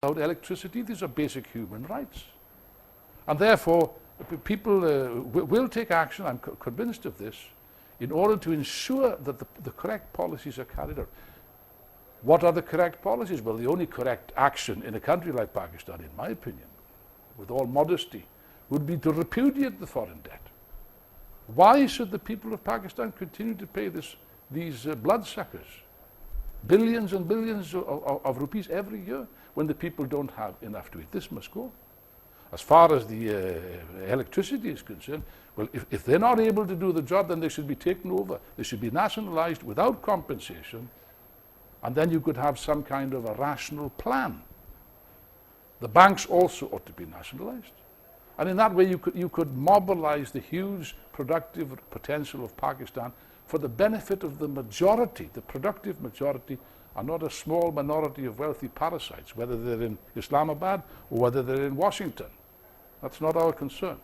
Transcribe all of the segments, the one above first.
without electricity. These are basic human rights. And therefore, people will take action, I'm convinced of this, in order to ensure that the correct policies are carried out. What are the correct policies? Well, the only correct action in a country like Pakistan, in my opinion, with all modesty, would be to repudiate the foreign debt. Why should the people of Pakistan continue to pay these bloodsuckers billions and billions of rupees every year when the people don't have enough to eat? This must go. As far as the electricity is concerned, well, if they're not able to do the job, then they should be taken over. They should be nationalized without compensation, and then you could have some kind of a rational plan. The banks also ought to be nationalized. And in that way, you could mobilize the huge productive potential of Pakistan for the benefit of the majority, the productive majority, and not a small minority of wealthy parasites, whether they're in Islamabad or whether they're in Washington. That's not our concern.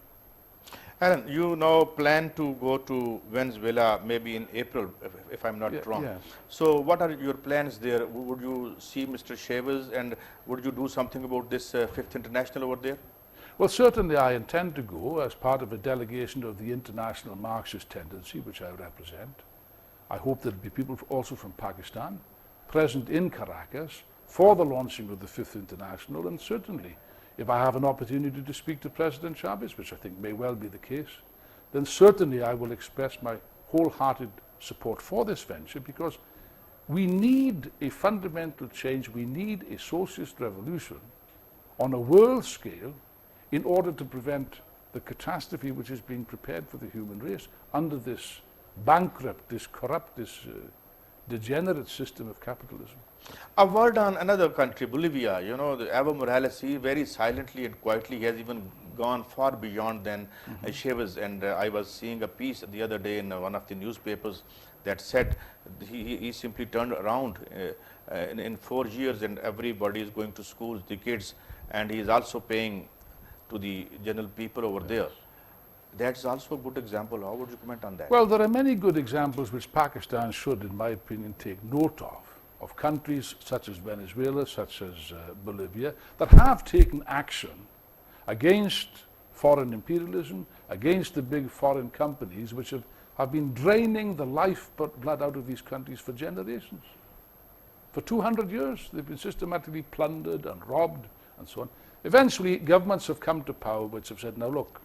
Aaron, you now plan to go to Venezuela maybe in April, if I'm not wrong. Yes. So what are your plans there? Would you see Mr. Chavez, and would you do something about this Fifth International over there? Well, certainly I intend to go as part of a delegation of the international Marxist tendency, which I represent. I hope there'll be people also from Pakistan present in Caracas for the launching of the Fifth International, and certainly if I have an opportunity to speak to President Chavez, which I think may well be the case, then certainly I will express my wholehearted support for this venture, because we need a fundamental change. We need a socialist revolution on a world scale in order to prevent the catastrophe which is being prepared for the human race under this bankrupt, this corrupt, this degenerate system of capitalism. A word on another country, Bolivia. You know, the Evo Morales, he very silently and quietly has even gone far beyond than Chavez. And I was seeing a piece the other day in one of the newspapers that said he simply turned around in 4 years, and everybody is going to schools, the kids, and he is also paying to the general people over there. That's also a good example. How would you comment on that? Well, there are many good examples which Pakistan should, in my opinion, take note of countries such as Venezuela, such as Bolivia, that have taken action against foreign imperialism, against the big foreign companies which have been draining the lifeblood out of these countries for generations. For 200 years, they've been systematically plundered and robbed and so on. Eventually, governments have come to power which have said, now look,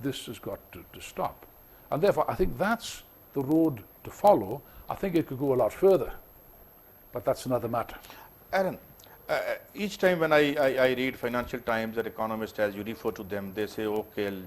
this has got to stop. And therefore, I think that's the road to follow. I think it could go a lot further, but that's another matter. Aaron, each time when I read Financial Times or Economist, as you refer to them, they say, okay,